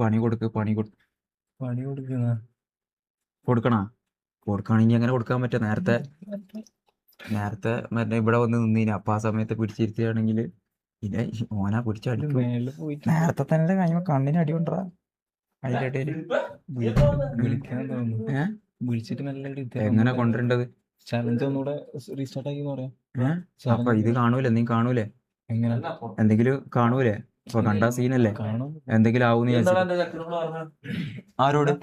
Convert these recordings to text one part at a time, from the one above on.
പണി കൊടുക്കുന്ന കൊടുക്കണ കൊടുക്കണെങ്കിൽ അങ്ങനെ കൊടുക്കാൻ പറ്റും. നേരത്തെ മറ്റേ ഇവിടെ വന്ന് നിന്നീന്. അപ്പൊ ആ സമയത്ത് പിടിച്ചിരുത്തിയാണെങ്കിൽ പിന്നെ ഓനാ പിടിച്ചടിക്കും. നേരത്തെ തന്നെ കഴിയുമ്പോ കണ്ണിന് അടി കൊണ്ടാ അതിന്റെ ഇടയില് എങ്ങനെ കൊണ്ടുവരേണ്ടത്? ചലഞ്ച് ഒന്നുകൂടെ റീസ്റ്റാർട്ട് ആക്കി പറയാം. അപ്പൊ ഇത് കാണൂലേ? നീ കാണൂലേ? എങ്ങനെ എന്തെങ്കിലും കാണൂലേ? അപ്പൊ കണ്ടാ സീനല്ലേ? എന്തെങ്കിലും ആവൂന്ന് ആരോട്?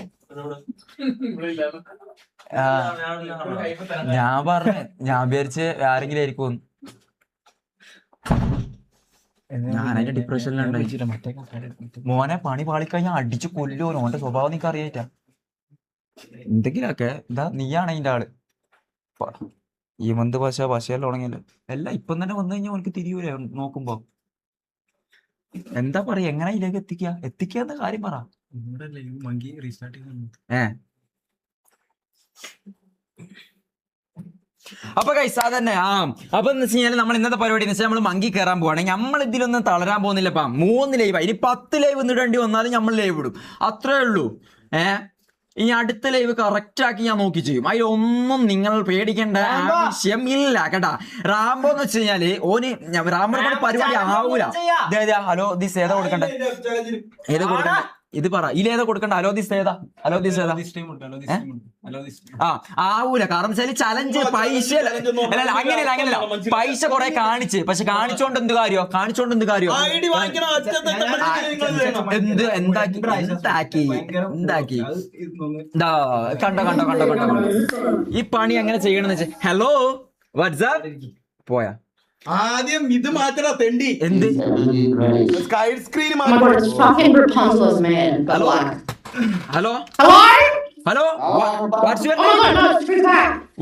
ഞാൻ പറഞ്ഞ ഞാൻ വിചാരിച്ച് ആരെങ്കിലും ആയിരിക്കും. ഞാൻ അതിന്റെ ഡിപ്രഷനിലുണ്ട്. മോനെ പണി പാളിക്കഴിഞ്ഞാൽ അടിച്ചു കൊല്ലോ. ഓന്റെ സ്വഭാവം നിനക്ക് അറിയായിട്ടാ. എന്തെങ്കിലൊക്കെ എന്താ നീയാണ് അതിന്റെ ആള്. ഈ മന്ത് പശയെല്ലാം തുടങ്ങിയല്ലോ. എല്ലാം ഇപ്പം തന്നെ വന്നു കഴിഞ്ഞാൽ അവനക്ക് തിരിയൂലേ നോക്കുമ്പോ. എന്താ പറയാ? എങ്ങനെ ഇതിലേക്ക് എത്തിക്കാന്ന കാര്യം പറ. അപ്പൊ ഗൈസ് അതന്നെ. അപ്പൊ എന്ന് വെച്ച് കഴിഞ്ഞാൽ നമ്മൾ ഇന്നത്തെ പരിപാടി എന്ന് വെച്ചാൽ നമ്മൾ മങ്കി കയറാൻ പോവാണെങ്കിൽ നമ്മൾ ഇതിലൊന്നും തളരാൻ പോകുന്നില്ലപ്പാ. 3 ലൈവ് ഇനി 10 ലൈവ് ഇടേണ്ടി വന്നാലും നമ്മൾ ലൈവ് ഇടും. അത്രേ ഉള്ളൂ. ഇനി അടുത്ത ലൈവ് കറക്റ്റ് ആക്കി ഞാൻ നോക്കി ചെയ്യും. അതിലൊന്നും നിങ്ങൾ പേടിക്കേണ്ട ആവശ്യം ഇല്ല കേട്ടാ. റാംബോ എന്ന് വെച്ച് കഴിഞ്ഞാല് റാംബോ പരിപാടി ആവൂല. ഹലോ ദിസ് ഏതാ കൊടുക്കണ്ടേ? ഏതാ കൊടുക്കണ്ടേ? ഇത് പറ. ഇതിലേതാ കൊടുക്കണ്ട? അലോദിസ് ഏതാ? ആവൂല. കാരണം വെച്ചാൽ ചലഞ്ച് പൈസ അങ്ങനെയല്ല. പൈസ കുറെ കാണിച്ച്, പക്ഷെ കാണിച്ചോണ്ട് എന്ത് കാര്യോ? എന്താക്കി കണ്ടോ. ഈ പണി എങ്ങനെ ചെയ്യണമെന്ന് വെച്ചാൽ ഹലോ വാട്സ്ആപ്പ് പോയാ ആദ്യം ഇത് മാറ്റടാ തെണ്ടി. എന്ത് സ്കൈഡ് screen hello what's your name?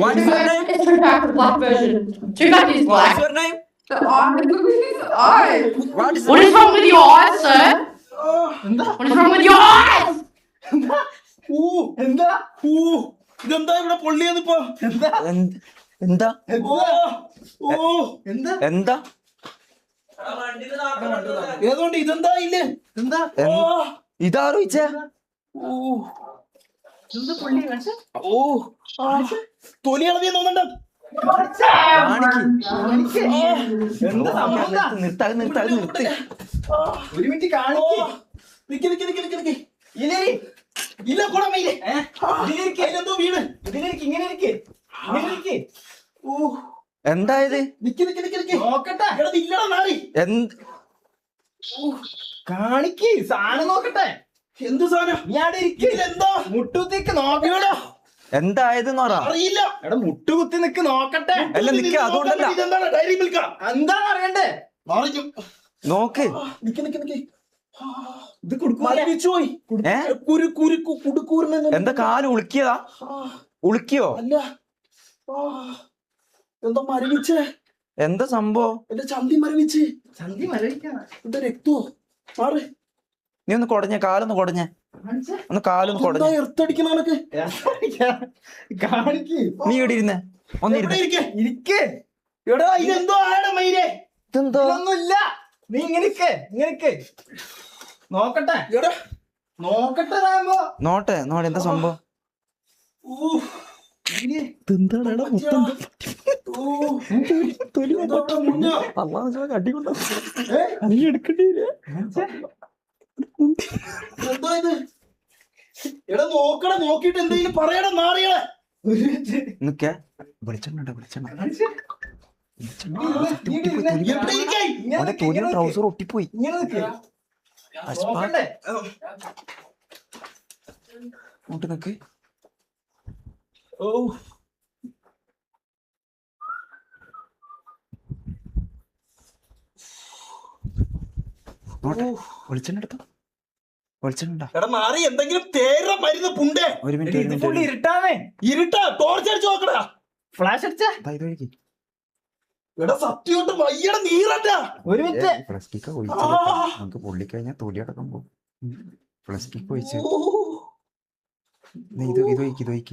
What's your name? It's True Back, the black version. True Back is black. What's your name? Look at his eyes. What is wrong with your eyes, sir? What is wrong with your eyes? ഇതെന്താ ഇവിടെ പൊള്ളിയതിപ്പോ? എന്താ ഏതോണ്ട് ഇതെന്താ ഇല്ലേ? ഇതാരോച്ച തൊലി ഇളവിയ തോന്നണ്ട. ഒരു minute ഇല്ല എന്തോ വീണ് എന്തായത്? കാണിക്ക് സാധനം നോക്കട്ടെ. എന്ത് സാധനം? എന്താ മുട്ടുകുത്തിക്ക് നോക്കണോ? എന്തായതെന്ന് അറിയില്ല. എടാ മുട്ടുകുത്തി നിക്ക് നോക്കട്ടെ. അല്ല നിക്ക് അതുകൊണ്ടല്ല. എന്താന്ന് അറിയണ്ടേ? നോക്ക്. എന്താ കാല് ഉളുക്കിയതാ? ഉളുക്കിയോ? അല്ല എന്താ മരവിച്ചേ? എന്താ സംഭവം? എന്റെ ചന്തി മരവിക്കാ. എന്താ രക്തോ? മാറി. നീ ഒന്ന് കൊടഞ്ഞ കാലൊന്ന് കൊടഞ്ഞേ. ഒന്ന് കാലൊന്ന് കൊടഞ്ഞ. നീ ഇവിടെ ഇരുന്നേ. ഒന്നിരുന്നൊന്നുമില്ല. നീ ഇങ്ങനെ നോക്കട്ടെ. നോട്ടെ എന്താ സംഭവം? നീ എടുക്കണ്ടേ? നോക്കിട്ട് എന്തെങ്കിലും പറയണ നാറികളെ. ട്രൗസർ ഒട്ടിപ്പോയി. നിക്ക്. എന്തെങ്കിലും തേര മരുന്ന് പുണ്ടേ. ഒരു മിനിറ്റ് ഇരുട്ടാ. ടോർച്ച് അടിച്ച് നോക്കടാ. ഫ്ലാഷ് അടിച്ചാ സത്യോട്ട് വയ്യട നീറട്ടാ. ഒരു മിനിറ്റ്. നമുക്ക് പൊള്ളിക്കഴിഞ്ഞാൽ തൊലി അടക്കം പോകും. പ്ലസ് കിക്ക് ഒഴിച്ച്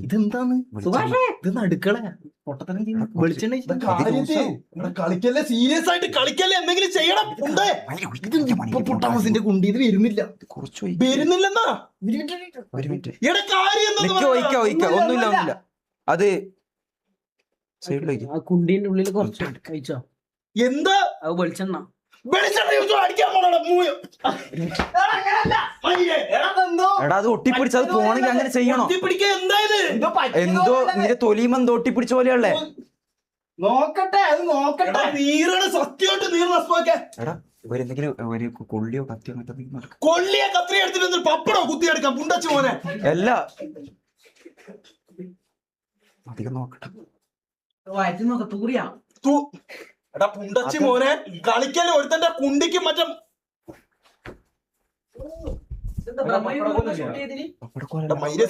ഇതെന്താന്ന് ഇത് അടുക്കള കളിക്കല്ലേ, സീരിയസ് ആയിട്ട് കളിക്കല്ലേ, എന്തെങ്കിലും ചെയ്യണം. പൊട്ടാമസിന്റെ കുണ്ടി ഇത് വരുന്നില്ല, വരുന്നില്ലെന്നാ. ഒന്നുമില്ല അത് കുണ്ടീന്റെ ഉള്ളിൽ കുറച്ച് കഴിച്ചോ. എന്താ അത് വെളിച്ചെണ്ണ എടാ അത് ഒട്ടിപ്പിടിച്ച് അത് പോണെങ്കിൽ അങ്ങനെ ചെയ്യണോ? എന്തോ നിന്റെ തൊലിമെന്തോ ഒട്ടിപ്പിടിച്ച പോലെയല്ലേ. നോക്കട്ടെ, അത് നോക്കട്ടെ. നീറാണ് സത്യമായിട്ട് നീർന്നേ. എടാ എന്തെങ്കിലും ഒരു കൊള്ളിയോ കത്തിയോ കൊള്ളിയെ കത്രി എടുത്തിട്ട് പപ്പടോ കുത്തിയെടുക്കാം പുണ്ടച്ചു മോനെ. അല്ല അധികം നോക്കട്ടെ, വയറ്റിൽ നോക്ക തൂറിയാ. എടാ പുണ്ടച്ചി മോനെ, കളിക്കല്ലേ ഒരുത്തന്റെ കുണ്ടിക്ക് മറ്റം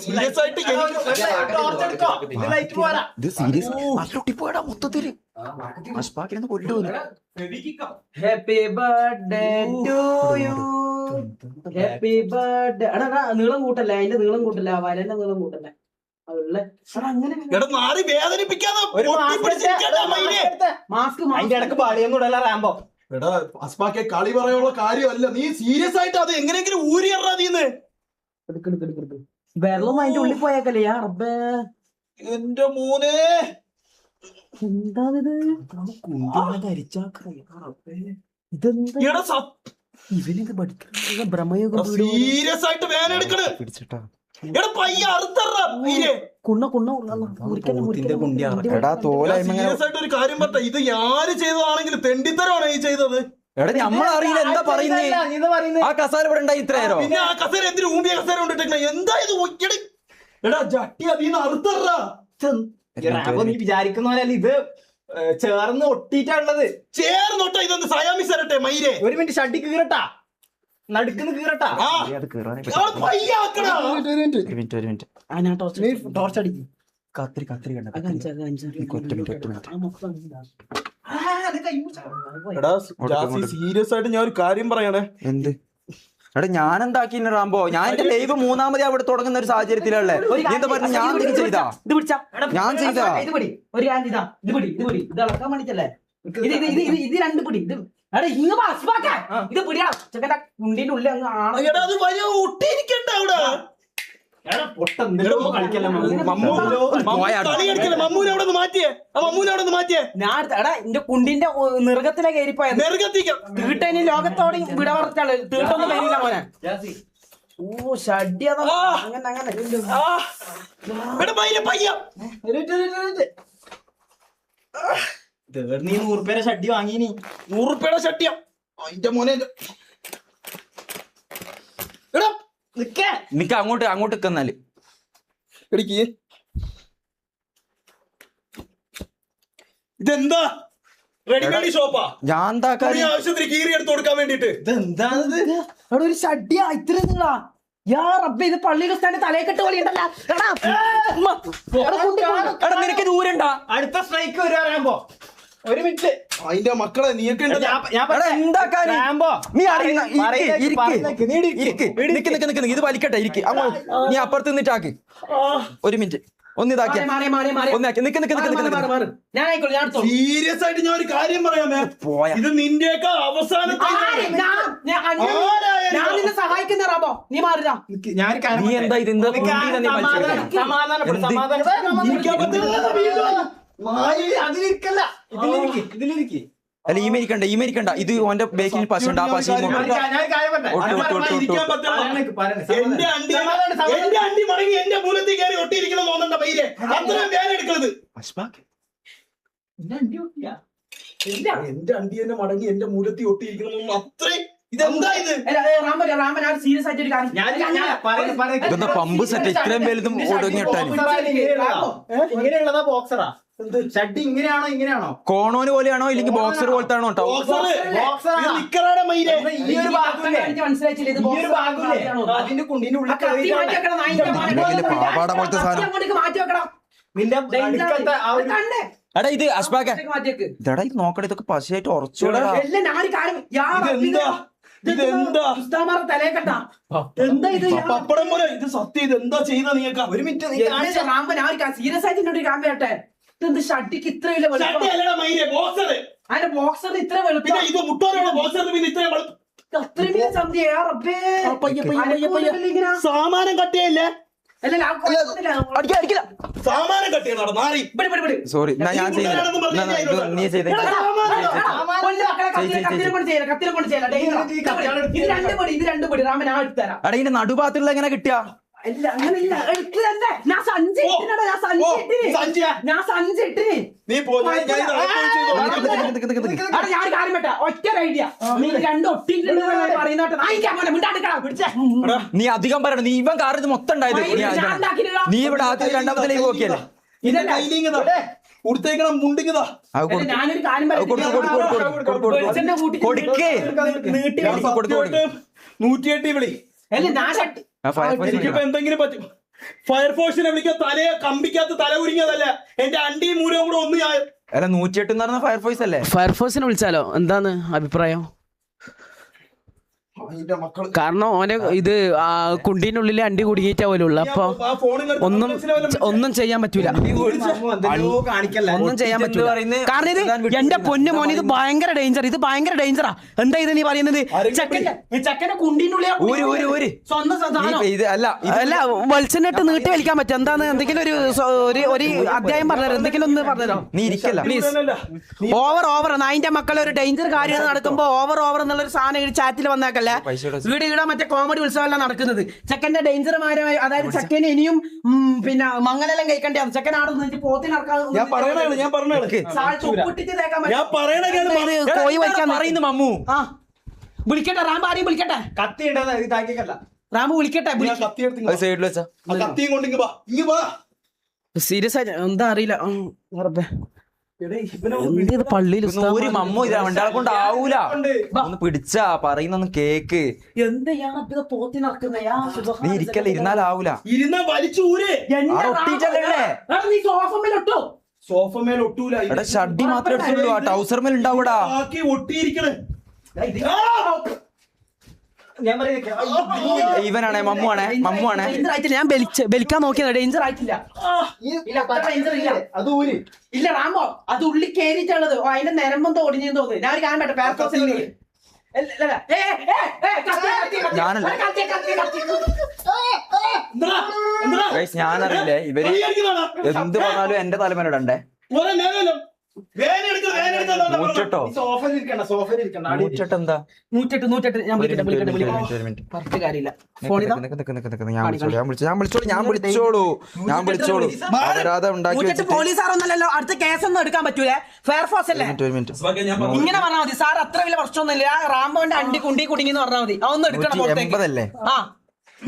സീരിയസ് ആയിട്ട് മൊത്തത്തില് happy birthday to you, happy birthday. എടാ നീളം കൂട്ടല്ലേ, അതിന്റെ നീളം കൂട്ടല്ലേ, ആ വരന്റെ നീളം കൂട്ടല്ലേ. അതിന്റെ ഇടക്ക് പാടിയൊന്നും റാമ്പോ. എടാ അസ്പാക്കെ കളി പറയാനുള്ള കാര്യമല്ല, നീ സീരിയസ് ആയിട്ട് അത് എങ്ങനെയെങ്കിലും ഊരിയറാ നീന്ന്. വെള്ളം അതിന്റെ ഉള്ളിൽ പോയേക്കല്ലേ റബ്ബേ. എന്റെ മോനെ എന്താണിത്? ഇവനിത് പഠിക്കുന്ന ബ്രഹ്മയോഗം സീരിയസ് ആയിട്ട് വേന എടുക്കണ്. ഒരു കാര്യം പറഞ്ഞ, ഇത് ആര് ചെയ്തതാണെങ്കിലും തെണ്ടിത്തരമാണ് ഈ ചെയ്തത്. എടാ നമ്മളറിയില്ല എന്താ പറയുന്നത്. ആ കസാര ഇവിടെ ഉണ്ടായി ഇത്രയേരോ. പിന്നെ ആ കസേര എന്തിനു ഊമ്പിയ കസേര കൊണ്ടിട്ടേ എന്താ ഇത്? എടാ ജട്ടി അതീന്ന് അറുത്തറാ. നീ വിചാരിക്കുന്ന പോലെയല്ല, ഇത് ചേർന്ന് ഒട്ടിട്ടാണുള്ളത്. ചേർന്നൊട്ട ഇതൊന്ന് സയാമിസ് തരട്ടെ മയിരെ. ഒരു മിനിറ്റ് ഷട്ടി കീറട്ടാ, നടുക്കുന്ന കീറട്ടാ. ടോർച്ച് അടിക്കും. കത്തിരി സീരിയസ് ആയിട്ട് ഞാൻ ഒരു കാര്യം പറയണേ. എന്ത്? എടാ ഞാൻ എന്താക്കി റാമ്പോ? ഞാൻ എന്റെ ലൈവ് മൂന്നാമത് അവിടെ തുടങ്ങുന്ന ഒരു സാഹചര്യത്തിലല്ലേ എന്താ പറഞ്ഞ? ഞാൻ എന്തെങ്കിലും ചെയ്താ? ഞാൻ ചെയ്താ ഒരു ഇത് ഇളക്കാൻ വേണ്ടിട്ടല്ലേ? ഇത് രണ്ട് പിടി. ഇത് പിടിയാ ചെക്കന്റെ കുണ്ടീന്റെ ഉള്ളിൽ അങ്ങ് ആണ്. ഒട്ടിയിരിക്കണ്ട അവിടെ. ഞാൻ എടാ എന്റെ കുണ്ടിന്റെ നിറകത്തിലെ കയറിപ്പോയ തീട്ടനി ലോകത്തോടെ വിട പറഞ്ഞാള് തീട്ടൊന്നും വരില്ല മോനെ. ഓ ഷഡ്ഡി അങ്ങനെ അങ്ങനെ നീ 100 രൂപയുടെ ഷഡ്ഡി വാങ്ങീനി. 100 രൂപയുടെ ഷഡ്ഡിയാ അതിന്റെ മോനെ. നിക്ക അങ്ങോട്ട് നിക്കുന്നാല് ഇതെന്താ റെഡിമേഡ് ഷോപ്പാ? ഞാൻ ആവശ്യത്തിന് കീറി എടുത്ത് കൊടുക്കാൻ വേണ്ടിട്ട്. ഇതെന്താണിത്? അവിടെ ഒരു ഷഡ്ഡിയാ ഇത്ര നിങ്ങളാ. യാ റബ്ബേ, ഇത് പള്ളിയിൽ സ്ഥാനം തലയെക്കെട്ട് പോലെ ഉണ്ടല്ലോ. നിനക്ക് ദൂരണ്ടാ? അടുത്ത സ്ട്രൈക്ക് വരാറാകുമ്പോ ഒരു മിനിറ്റ്. അതിന്റെ മക്കളെ നീയൊക്കെ ഇത് വലിക്കട്ടെ. ഇരിക്ക് നീ അപ്പുറത്ത് നിന്നിട്ടാക്ക്. ഒരു മിനിറ്റ് ഒന്ന് ഇതാക്കിയ സീരിയസ് ആയിട്ട് ഞാൻ ഒരു കാര്യം പറയാമേ. ഇത് നിന്റെയൊക്കെ അവസാനത്തെ സഹായിക്കുന്ന റാബോ. നീ മാറില്ല. നീ എന്താ ഇത്? അല്ല ഈ മേരിക്കണ്ട. ഇത് ഓന്റെ ബേക്കിൽ പശുണ്ട്. ആ പശു എന്റെ അണ്ടി മടങ്ങി എന്റെ മൂലത്തിൽ കയറി ഒട്ടിയിരിക്കണം തോന്നണ്ട പയ്യെ. അത്രയും വേദന എടുക്കുന്നത്. എന്റെ അണ്ടി തന്നെ മടങ്ങി എന്റെ മൂലത്തിൽ ഒട്ടിയിരിക്കണം അത്രയും. ഇതെന്താ ഇത്? രാമൻ സീരിയസ് ആയിട്ട് ഒരു കാര്യം. ഇതൊന്ന് പമ്പ് സെറ്റ് ഇത്രയും വലുതും ഒടുങ്ങിട്ടാണ്. ഇങ്ങനെയുള്ളതാ ബോക്സറാ? ഷഡ്ഡി ഇങ്ങനെയാണോ? കോണോന് പോലെയാണോ ഇല്ലെങ്കിൽ ബോക്സർ പോലത്തെ ആണോ? അതിന്റെ കുണ്ടിന്റെ ഉള്ളിൽ പാവാട പോലത്തെ സാധനം. എടാ ഇത് അഷ്ബാക്ക ഇതടാ ഇത് നോക്കട്ടെ. ഇതൊക്കെ പശയായിട്ട് ഉറച്ചോടാ. ഇതെന്താ ഉസ്താമാരെ തലയെക്കെട്ടാ എന്താ ഇത് പപ്പടം പോലെ ഇത് സത്യം ഇത് എന്താ ചെയ്യുന്ന നീക്ക ഒരു മിനിറ്റ് റാമ്പൻ ആ സീരിയസ് ആയിട്ട് എന്നോട് കാമ്പ് കേട്ടെ ഇതെന്ത് ഷട്ടിക്ക് ഇത്ര വലിയ വെളുപ്പം അതിന്റെ ബോക്സർ ഇത്ര വെളുപ്പം ഇത് മുട്ടോരാണ് ബോക്സറിന് പിന്നെ ഇത്രയും അത്രയും വലിയ സന്ധ്യ റബ്ബേ ഇങ്ങനെ സാമാനം കട്ടിയല്ലേ അല്ലല്ല ആ കുഴപ്പമില്ല. സാമാനം കട്ടിയാണ് നാറി സോറി ഞാൻ ചെയ്യുന്നില്ല നീ ചെയ്തേ കൊല്ല് മക്കളെ, കത്തിനെ കൊണ്ട് ചെയ്യല, കത്തിനെ കൊണ്ട് ചെയ്യല. ഇത് രണ്ട് പടി റാമൻ ഞാൻ എടുത്തുതരാം. അടാ ഇതിന്റെ നടുഭാഗത്തുള്ള എങ്ങനെ കിട്ടിയ അല്ല അങ്ങനെയില്ല, എടുത്ത് തന്നെ. ഞാൻ സഞ്ചി ഇട്ടിനെടാ, ഞാൻ സഞ്ചി ഇട്ടിന്. നീ പോ അവിടെ ഞാൻ ഒരു കാര്യം പറ്റാ, ഒറ്റ ഐഡിയ. നീ രണ്ട് ഒട്ടിട്ടുണ്ട് പറയുന്നോട്ടെ. നീ അധികം പറയണം. നീ ഇവൻ കാരണം ഇത് മൊത്തം ഉണ്ടായത് നീ ഇവിടെ ആദ്യം രണ്ടാമത്തെ ലൈവ് നോക്കിയല്ലേ. ഉടുത്തേക്കണം മുണ്ടിങ്ങതാ ഞാനൊരു കാര്യം കൊടുക്കേ 108 വിളി അല്ല ഞാൻ ഷട്ടി എനിക്കിപ്പോ എന്തെങ്കിലും പറ്റും. ഫയർഫോഴ്സിനെ വിളിക്കാൻ തലയെ കമ്പിക്കകത്ത് തല ഉരിഞ്ഞതല്ല, എന്റെ അണ്ടിയും മൂലവും കൂടെ ഒന്ന് ഞാൻ അല്ല 108 എന്ന് പറഞ്ഞ ഫയർഫോഴ്സ് അല്ലേ. ഫയർഫോഴ്സിനെ വിളിച്ചാലോ? എന്താണ് അഭിപ്രായം? കാരണം ഓനെ ഇത് കുണ്ടീനുള്ളിൽ അണ്ടി കുടുങ്ങിയിട്ടാവല്ലോ, അപ്പൊ ഒന്നും ചെയ്യാൻ പറ്റൂല, ഒന്നും ചെയ്യാൻ പറ്റൂല. കാരണം ഇത് എന്റെ പൊന്നു മോനെ, ഇത് ഭയങ്കര ഡേഞ്ചർ, ഇത് ഭയങ്കര ഡേഞ്ചറാ. എന്താ ഇത് നീ പറയുന്നത്? ചെക്കന്റെ കുണ്ടീനുള്ളിൽ സ്വന്തം അല്ല വെളിച്ചെണ്ണിട്ട് നീട്ടി വലിക്കാൻ പറ്റും. എന്താണ് എന്തെങ്കിലും ഒരു അധ്യായം പറഞ്ഞുതരാം, എന്തെങ്കിലും ഒന്ന് പറഞ്ഞുതരോ? നീ ഇരിക്കല്ല പ്ലീസ്. ഓവർ നായിന്റെ മക്കളെ ഒരു ഡേഞ്ചർ കാര്യം നടക്കുമ്പോ ഓവർ എന്നുള്ളൊരു സാധനം ചാറ്റിൽ വന്നേക്കല്ലേ. ഇവിടെ മറ്റേ കോമഡി ഉത്സവമല്ല നടക്കുന്നത്. ചെക്കന്റെ ഡേഞ്ചർമാരമായ, അതായത് ചെക്കന് ഇനിയും പിന്നെ മംഗലെല്ലാം കഴിക്കേണ്ട ചെക്കൻ അവിടെ നിന്ന് പോത്തിനറക്കാൻ കോഴി വയ്ക്കാൻ പറയുന്നു മമ്മു. ആ വിളിക്കട്ടെ, റാം ആരെയും വിളിക്കട്ടെ. കത്തി ഇതാക്കിക്കല്ല, റാമു വിളിക്കട്ടെ. സൈഡിൽ വെച്ചാ കത്തിയും കൊണ്ട് സീരിയസ് ആയിട്ട് എന്താ അറിയില്ല. പള്ളിയിൽ ഒരു മമ്മു ഇതാ രണ്ടാളെ കൊണ്ട് ആവൂല. ഒന്ന് പിടിച്ചാ പറയുന്നൊന്ന് കേക്ക്. എന്താണ് പോത്തിനറക്കുന്ന? നീ ഇരിക്കല്ല, ഇരുന്നാലാവൂല. ഇരുന്ന വലിച്ചൂര് നീ സോഫമേലൊട്ടോ? സോഫമേൽ ഒട്ടൂല, എടാ ഷഡ്ഡി മാത്രമേ എടുത്തുള്ളൂ, ആ ടൗസർ മേൽ ഉണ്ടാവൂടാ. ബാക്കി ഒട്ടിയിരിക്കണേ. ഞാൻ ഇവനാണേ മമ്മുവാണേ. ഞാൻ ബലിക്കാൻ നോക്കിയത് ഡേഞ്ചർ ആയിട്ടില്ല. അത് ഊരി ഇല്ല റാമോ, അത് ഉള്ളി കേറിയിട്ടുള്ളത്. അതിന്റെ നിരമ്പെന്തോ ഒടിഞ്ഞെന്ന് തോന്നുന്നു. ഞാൻ ഒരു കാര്യം പറ്റേ ഞാനറിയില്ലേ ഇവര് എന്ത് പറഞ്ഞാലും എന്റെ തലമേലിടണ്ടേ. 108 എന്താ 108 ഞാൻ പറഞ്ഞിട്ട് കാര്യമില്ല. ഞാൻ വിളിച്ചോളൂ. പോലീസാറൊന്നല്ലോ, അടുത്ത കേസൊന്നും എടുക്കാൻ പറ്റൂലേ. ഫയർഫോഴ്സ് അല്ലേ. ഇങ്ങനെ പറഞ്ഞാൽ മതി സാർ, അത്ര വലിയ പ്രശ്നമൊന്നുമില്ല. റാമ്പോന്റെ അണ്ടി കുണ്ടി കുടുങ്ങി എന്ന് പറഞ്ഞാൽ മതി. അതൊന്നും എടുക്കണം. 180 ആ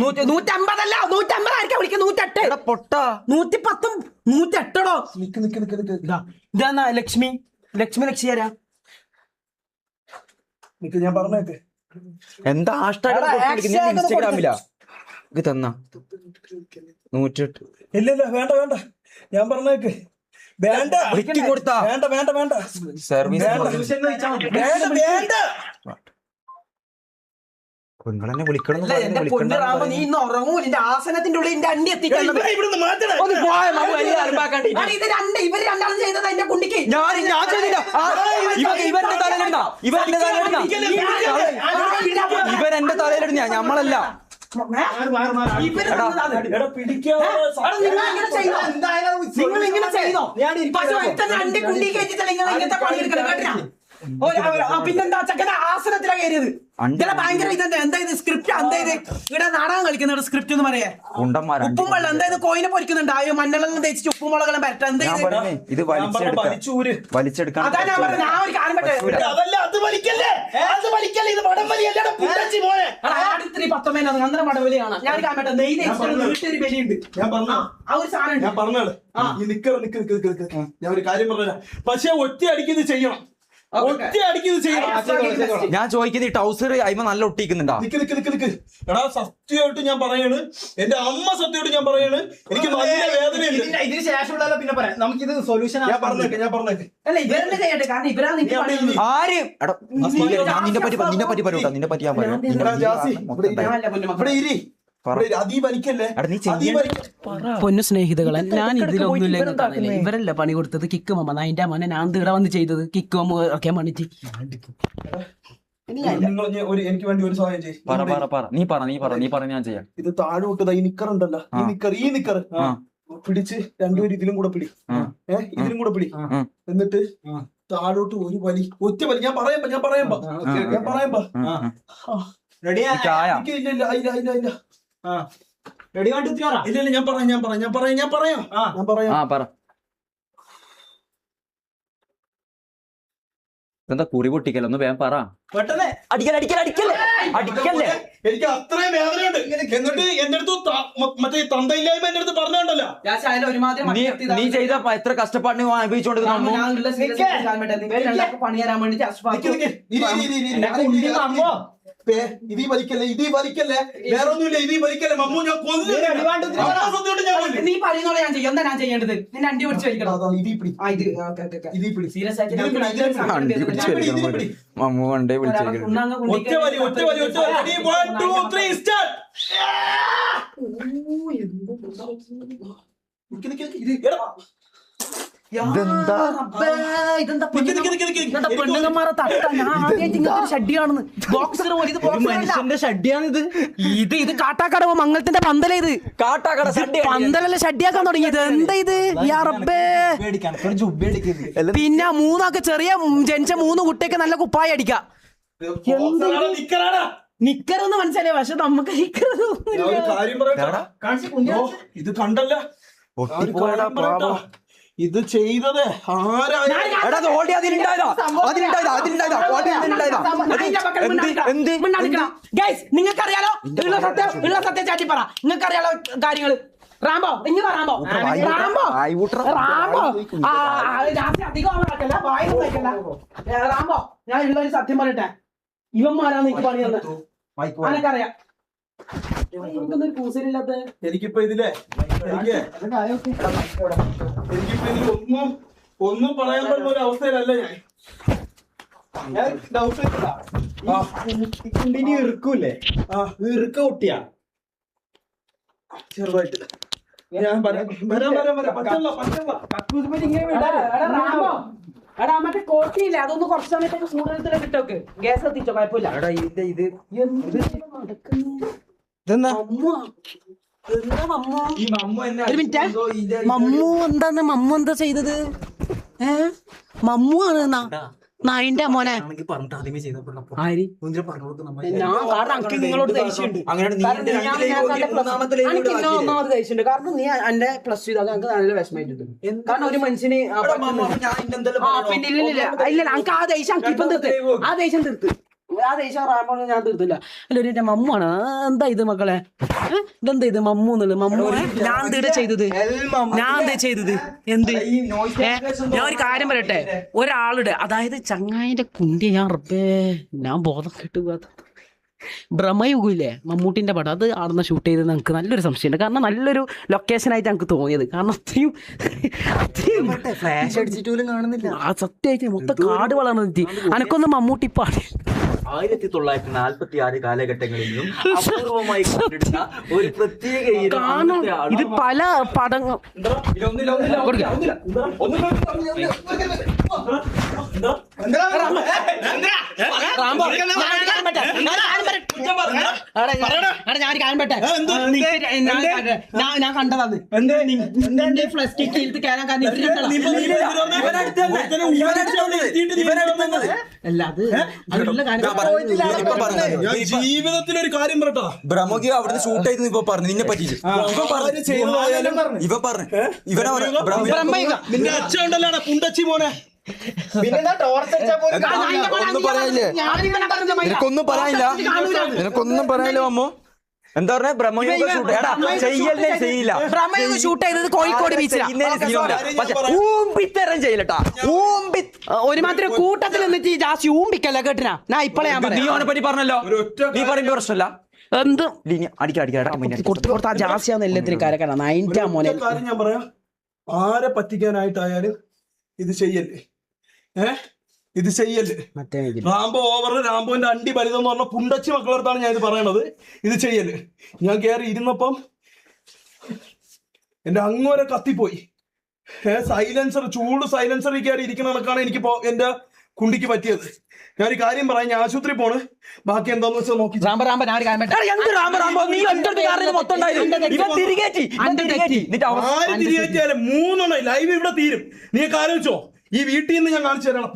150 അല്ല, 150 ആയിരിക്കാം വിളിക്കുക. 108 പൊട്ട 110 108 ഇതാ ലക്ഷ്മി ആരാ? ഞാൻ പറഞ്ഞേക്ക് എന്താ ഇൻസ്റ്റാഗ്രാമില തന്ന 108. ഇല്ല വേണ്ട ഞാൻ പറഞ്ഞേക്ക് വേണ്ട കൊടുത്താ വേണ്ട സർവീസ് വേണ്ട നിങ്ങളെന്നെ വിളിക്കണം. എന്റെ പൊന്നു റാമോ, നീ ഇന്ന് ഉറങ്ങൂ. നിന്റെ ആസനത്തിന്റെ ഉള്ളിൽ എന്റെ അണ്ടി എത്തിക്കണം. ഇത് ഇവര് രണ്ടാളും ചെയ്തത് എന്റെ കുണ്ടിക്ക്. ഞാൻ ചെയ്തില്ല. ഇവന്റെ തലയിലിടുന്ന ഇവൻ എന്റെ തലയിലിടുന്ന നമ്മളല്ല. നിങ്ങൾ ഇങ്ങനെ ചെയ്തോ? അണ്ടി കുണ്ടി കയറ്റിട്ടല്ല ഇങ്ങനത്തെ പണിയെടുക്കണം കേട്ടാ. പിന്നെന്താ ചെക്കന്റെ ആസനത്തിലാ കയറിയത്. ഭയങ്കര ഇതെന്താ എന്താ ഇത് സ്ക്രിപ്റ്റ്? എന്താ ഇത് ഇവിടെ നാടകം കളിക്കുന്നുണ്ട് സ്ക്രിപ്റ്റ് എന്ന് പറയാ. ഉപ്പും വെള്ളം എന്തായത് കോയിനെ പൊരിക്കുന്നുണ്ട്. ആയോ മണ്ണെല്ലാം തേച്ചിട്ട് ഉപ്പും മുളകെല്ലാം പരട്ടെ. എന്താ ഇത് വലിച്ചെടുക്കാൻ. അതാ ഞാൻ പറഞ്ഞത്. ഞാൻ ഒരു കാര്യം പറ്റേ, അന്നേരം മടവലിയാണ്. ഞാൻ ഒരു കാര്യം പറ്റേ, നെയ്ത് വീട്ടൊരു ബലിയുണ്ട്. ആ ഒരു സാധനം ഞാൻ പറഞ്ഞാണ്. ഞാൻ ഒരു കാര്യം പറഞ്ഞ, പക്ഷെ ഒറ്റ അടിക്കുന്നത് ചെയ്യണം. ഒറ്റ അടിക്ക് ഇത് ചെയ്യണം. ഞാൻ ചോദിക്കുന്നത് ഈ ടൗസർ അയിമ നല്ല ഒട്ടിക്കുന്നുണ്ടാ? നിക്ക്. എടാ സത്യമായിട്ട് ഞാൻ പറയാണ്, എന്റെ അമ്മ സത്യമായിട്ട് ഞാൻ പറയാണ്, എനിക്ക് നല്ല വേദനയുണ്ട്. ഇതിന് ശേഷമുള്ള പിന്നെ പറയാം, നമുക്കിത് സൊല്യൂഷൻ ഞാൻ പറഞ്ഞേക്ക്. അല്ല ഇവരെന്നെ ചെയ്യട്ടെ, കാരണം ഇവരാണ് നിനക്ക് പണിയുന്നത്. ആര് എടാ, ഞാൻ നിന്നെ പറ്റി പറയൂട്ടോ, നിന്നെ പറ്റി ഞാൻ പറയാം. എടാ ജാസി, ഞാനല്ല പൊന്നു ഇവിടെ ഇരി. അതീ വലിക്കല്ലേ, എടാ നീ അതീ വലിക്ക. പൊന്നു സ്നേഹിതകളെ, ഞാൻ ഇതിലൊന്നുമില്ല. ഇവരല്ല പണി കൊടുത്തത്, കിക്ക് മമ്മ. അതിന്റെ മോനെ ഞാൻ ഇവിടെ വന്ന് ചെയ്തത് കിക്ക് മമ്മ ഇറക്കാൻ വേണ്ടിട്ട്. എനിക്ക് വേണ്ടി ഒരു സഹായം ചെയ്യ്. നീ പറ ഞാൻ ചെയ്യാം. ഇത് താഴോട്ട് ഈ നിക്കർ ഉണ്ടല്ലോ, ഈ നിക്കർ പിടിച്ച് രണ്ടുപേരും ഇതിലും കൂടെ പിടി. ഇതിലും കൂടെ പിടി. എന്നിട്ട് താഴോട്ട് ഒരു വലി, ഒറ്റ വലി. ഞാൻ പറയാമ്പോ റെഡിയാ? ഇല്ല. റെഡി വേണ്ടി ഇല്ല ഞാൻ പറയാം. എന്താ കുറി പൊട്ടിക്കല്ലോ, ഒന്ന് വേഗം പറ. പെട്ടെന്ന് അടിക്കല്ലേ. എനിക്ക് അത്രയും വേദനയുണ്ട്. എന്നിട്ട് എന്റെ അടുത്ത് മറ്റേ തന്തയില്ലായ്മ എന്റെ അടുത്ത് പറഞ്ഞോണ്ടല്ലോ. നീ ചെയ്ത എത്ര കഷ്ടപ്പാടിന് അനുഭവിച്ചോണ്ട് പണി തരാൻ വേണ്ടിട്ട് ഇതീ വലിക്കല്ലേ, വേറെ ഒന്നുമില്ല. ഇതീ വലിക്കല്ലേ മമ്മൂ, ഞാൻ കൊല്ലും. നീ പറയുന്നോളെ ഞാൻ ചെയ്യും. എന്താ ഞാൻ ചെയ്യേണ്ടത്? നിന്നെ അണ്ടി പിടിച്ച് വലിക്കണം. ഇതീ പിടി. സീരിയസ് ആയിട്ട് മമ്മൂ വണ്ടേ വിളിച്ചു. ഒറ്റ വലി. 1 2 3 സ്റ്റാർട്ട്. പെണ്ണുങ്ങന്മാരെ തട്ട. ഞാൻ ആദ്യമായിട്ട് ഇങ്ങനത്തെ ഷഡ്ഡി കാണുന്നു. ബോക്സർ പോലെ ഇത് മനുഷ്യന്റെ ഷഡ്ഡിയാണിത്. ഇത് കാട്ടാക്കടവ് മംഗളത്തിന്റെ പന്തല. ഇത് കാട്ടാക്കട പന്തലല്ലേ ഷഡ്ഡിയാക്കാൻ തുടങ്ങിയത്. എന്താ ഇത്? പിന്നെ മൂന്നൊക്കെ ചെറിയ ജനിച്ച 3 കുട്ടിയൊക്കെ നല്ല കുപ്പായ അടിക്കാം. നിക്കറൊന്നും മനസ്സിലായി, പക്ഷെ നമുക്ക് ഇത് കണ്ടല്ല, ഇത് ചെയ്തത് നിങ്ങൾക്കറിയാലോ ഉള്ള സത്യം ചാറ്റി പറ. നിങ്ങൾക്കറിയാലോ കാര്യങ്ങള്. റാംബോ അധികം റാംബോ, ഞാൻ ഉള്ളൊരു സത്യം പറയട്ടെ. ഇവന്മാരാണ് എനിക്ക് പണി തന്നത്. അനക്കറിയാം. കൂസലില്ലാത്ത എനിക്കിപ്പോ ഇതിലെ ഒന്നും പറയാൻ പറ്റുന്ന ഒരു അവസ്ഥയിലല്ല ഞാൻ. കുണ്ടിനി ഇറുക്കൂല്ലേ? ഇറുക്ക കുട്ടിയാ ചെറുതായിട്ട് ഞാൻ എടാ മറ്റേ കോട്ടിയില്ല, അതൊന്ന് കുറച്ച് സമയത്തേക്ക് കൂടുതൽ കിട്ടോക്ക്. ഗ്യാസ് എത്തിച്ചോ, കുഴപ്പമില്ല. മമ്മു എന്താണ്? മമ്മു എന്താ ചെയ്തത്? മമ്മു ആണ് നായിന്റെ മോനെ. നിങ്ങളോട് ദേഷ്യമുണ്ട്. ഒന്നാമത് ദേഷ്യമുണ്ട്. കാരണം നീ എന്റെ പ്ലസ് 2 ഞങ്ങൾക്ക് നല്ല വിഷമായിട്ടുണ്ട്. കാരണം ഒരു മനുഷ്യന് പിന്നെ ഇല്ല ഞങ്ങൾക്ക് ആ ദേഷ്യം ഇപ്പം തീർത്ത്. ആ ദേഷ്യം റാമ്പോൾ ഞാൻ തീർത്തില്ല. അല്ല ഒരു എന്റെ മമ്മാണ്. എന്താ ഇത് മക്കളെ? ഇതെന്താ ഇത് മമ്മു എന്നുള്ളത്? മമ്മു ഞാൻ എന്താ ചെയ്തത്? എന്ത്? ഞാൻ ഒരു കാര്യം പറയട്ടെ. ഒരാളുടെ, അതായത് ചങ്ങായിന്റെ കുണ്ടി ഞാൻ ബോധം കിട്ടുക ഭ്രമയുഗില്ലേ മമ്മൂട്ടിന്റെ പടം, അത് ആടുന്ന ഷൂട്ട് ചെയ്ത് ഞങ്ങൾക്ക് നല്ലൊരു സംശയമുണ്ട്. കാരണം നല്ലൊരു ലൊക്കേഷനായിട്ട് ഞങ്ങൾക്ക് തോന്നിയത്. കാരണം അത്രയും ഫ്ലാഷ് അടിച്ചിട്ട് പോലും കാണുന്നില്ല. ആ സത്യമായിട്ട് മൊത്തം കാട് വളർന്നിട്ട് അനക്കൊന്ന് മമ്മൂട്ടി പാടി 1946 കാലഘട്ടങ്ങളിലും അപൂർവമായി കണ്ടിരുന്ന ഒരു പ്രത്യേക ഇത് പല പടങ്ങൾ ഞാൻ കണ്ടതാണ്. ഫ്ലഷ് കിക്ക് കയറാൻ ജീവിതത്തിലൊരു കാര്യം പറട്ടോ. ബ്രഹ്മോക്ക് അവിടുന്ന് ഷൂട്ട് ചെയ്ത് ഇപ്പൊ പറഞ്ഞു നിന്നെ പറ്റിച്ച് ഇവ പറഞ്ഞു നിന്റെ അച്ഛൻ ഉണ്ടല്ലോ പുണ്ടച്ചി മോനെ. നിനക്കൊന്നും പറയാനില്ല അമ്മോ. എന്താ പറഞ്ഞ ബ്രഹ്മയുഗ ഷൂട്ട് എടാ ചെയ്യല്ലേ ചെയ്യില്ല ബ്രഹ്മയുഗം ഷൂട്ട് ചെയ്തത് കോഴിക്കോട് ബീച്ചിലാണ്. ഊമ്പിത്തരം ചെയ്യില്ലട്ടാ ഒരുമാതിരി കൂട്ടത്തിൽ നിന്നിട്ട് ഈ ജാസ്തി ഊമ്പിക്കല്ല കേട്ടിനാ. ഞാൻ ഇപ്പളെ ഞാൻ നീ പറയാം അവനെ പറ്റി പറഞ്ഞല്ലോ, നീ പറയുമ്പോ പ്രശ്നമില്ല. എന്ത് അടിക്കാ ആ ജാസ്തിയാന്ന് എല്ലാത്തിനും കരക്കണം. നൈൻറ്റാ മോനെ ഒറ്റ കാര്യം ഞാൻ പറയാം, ആരെ പറ്റിക്കാനായിട്ടായാലും ഇത് ചെയ്യല്ലേ, ഇത് ചെയ്യല്ലേ. മറ്റേ റാംബോ ഓവർ, റാംബോന്റെ അണ്ടി ബലിതെന്ന് പറഞ്ഞ പുണ്ടച്ചി മക്കളടുത്താണ് ഞാൻ ഇത് പറയണത്. ഇത് ചെയ്യല്ലേ. ഞാൻ കയറി ഇരുന്നപ്പം എന്റെ അങ്ങോരെ കത്തിപ്പോയി. സൈലൻസർ, ചൂട് സൈലൻസറിൽ കയറി ഇരിക്കുന്ന കണക്കാണ് എനിക്ക് എന്റെ കുണ്ടിക്ക് പറ്റിയത്. ഞാൻ ഒരു കാര്യം പറയാം, ഞാൻ ആശുപത്രി പോണ്, ബാക്കി എന്താന്ന് വെച്ചാൽ നോക്കി. ആര് തിരികെറ്റിയാലും 3 ലൈവ് ഇവിടെ തീരും. നീ ആലോചിച്ചോ, ഈ വീട്ടിൽ നിന്ന് ഞാൻ കാണിച്ചു തരണം.